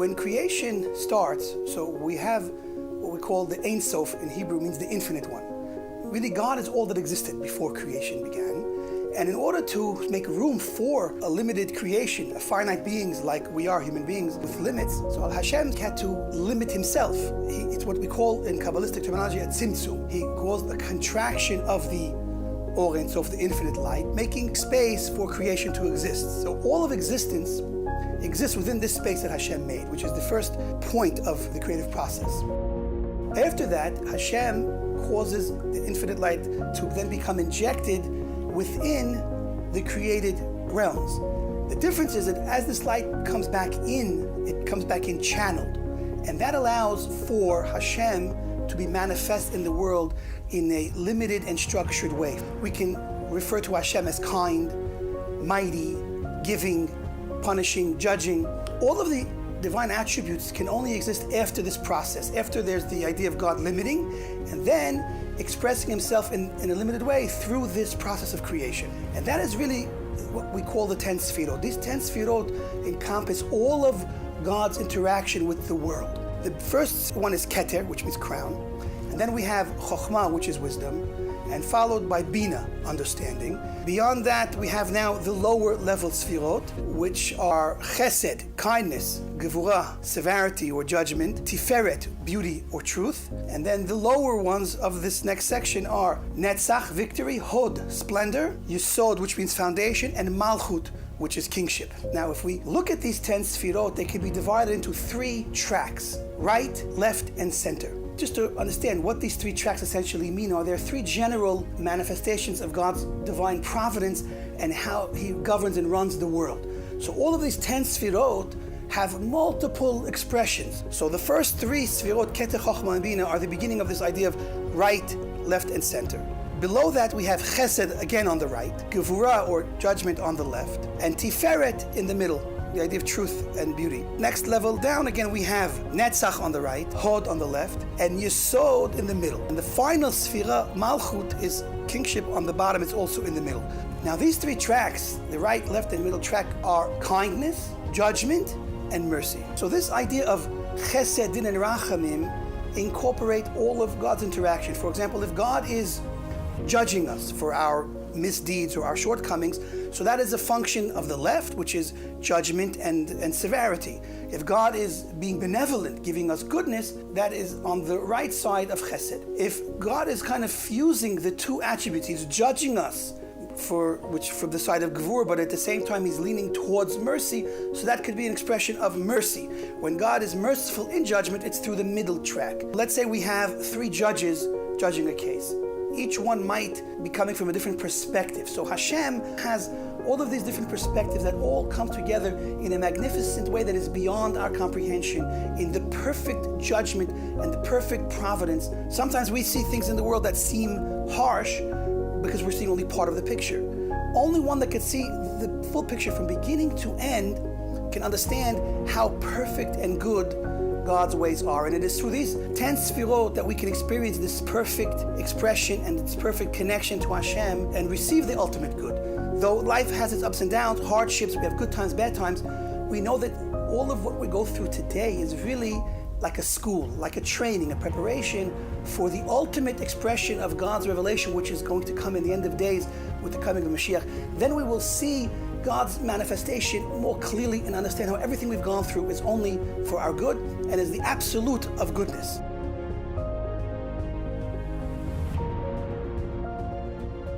When creation starts, so we have what we call the Ein Sof in Hebrew, means the infinite one. Really, God is all that existed before creation began. And in order to make room for a limited creation, a finite beings like we are, human beings with limits, so Hashem had to limit himself. It's what we call in Kabbalistic terminology a tzimtzum. He caused a contraction of the Or Ein Sof, the infinite light, making space for creation to exist. So all of existence exists within this space that Hashem made, which is the first point of the creative process. After that, Hashem causes the infinite light to then become injected within the created realms. The difference is that as this light comes back in, it comes back in channeled. And that allows for Hashem to be manifest in the world in a limited and structured way. We can refer to Hashem as kind, mighty, giving, punishing, judging. All of the divine attributes can only exist after this process, after there's the idea of God limiting, and then expressing himself in a limited way through this process of creation. And that is really what we call the Ten Sefirot. These Ten Sefirot encompass all of God's interaction with the world. The first one is Keter, which means crown. And then we have Chokhmah, which is wisdom, and followed by Bina, understanding. Beyond that, we have now the lower level Sefirot, which are Chesed, kindness, Gevurah, severity or judgment, Tiferet, beauty or truth. And then the lower ones of this next section are Netzach, victory, Hod, splendor, Yesod, which means foundation, and Malchut, which is kingship. Now, if we look at these 10 Sefirot, they can be divided into 3 tracks: right, left, and center. Just to understand what these 3 tracks essentially mean, there are 3 general manifestations of God's divine providence and how he governs and runs the world. So all of these 10 Sefirot have multiple expressions. So the first 3 Sefirot, Keter, Chokhmah, and Bina, are the beginning of this idea of right, left, and center. Below that, we have Chesed again on the right, Gevurah or judgment on the left, and Tiferet in the middle, the idea of truth and beauty. Next level down again, we have Netzach on the right, Hod on the left, and Yesod in the middle. And the final Sefirah, Malchut, is kingship on the bottom. It's also in the middle. Now these 3 tracks, the right, left, and middle track, are kindness, judgment, and mercy. So this idea of Chesed, Din, and Rachamim incorporate all of God's interaction. For example, if God is judging us for our misdeeds or our shortcomings, so that is a function of the left, which is judgment and severity. If God is being benevolent, giving us goodness, that is on the right side of Chesed. If God is kind of fusing the 2 attributes, he's judging us from the side of Gevurah, but at the same time he's leaning towards mercy, so that could be an expression of mercy. When God is merciful in judgment, it's through the middle track. Let's say we have 3 judges judging a case. Each one might be coming from a different perspective. So Hashem has all of these different perspectives that all come together in a magnificent way that is beyond our comprehension, in the perfect judgment and the perfect providence. Sometimes we see things in the world that seem harsh because we're seeing only part of the picture. Only one that can see the full picture from beginning to end can understand how perfect and good God's ways are. And it is through these 10 Sefirot that we can experience this perfect expression and this perfect connection to Hashem and receive the ultimate good. Though life has its ups and downs, hardships, we have good times, bad times, we know that all of what we go through today is really like a school, like a training, a preparation for the ultimate expression of God's revelation, which is going to come in the end of days with the coming of Mashiach. Then we will see God's manifestation more clearly and understand how everything we've gone through is only for our good and is the absolute of goodness.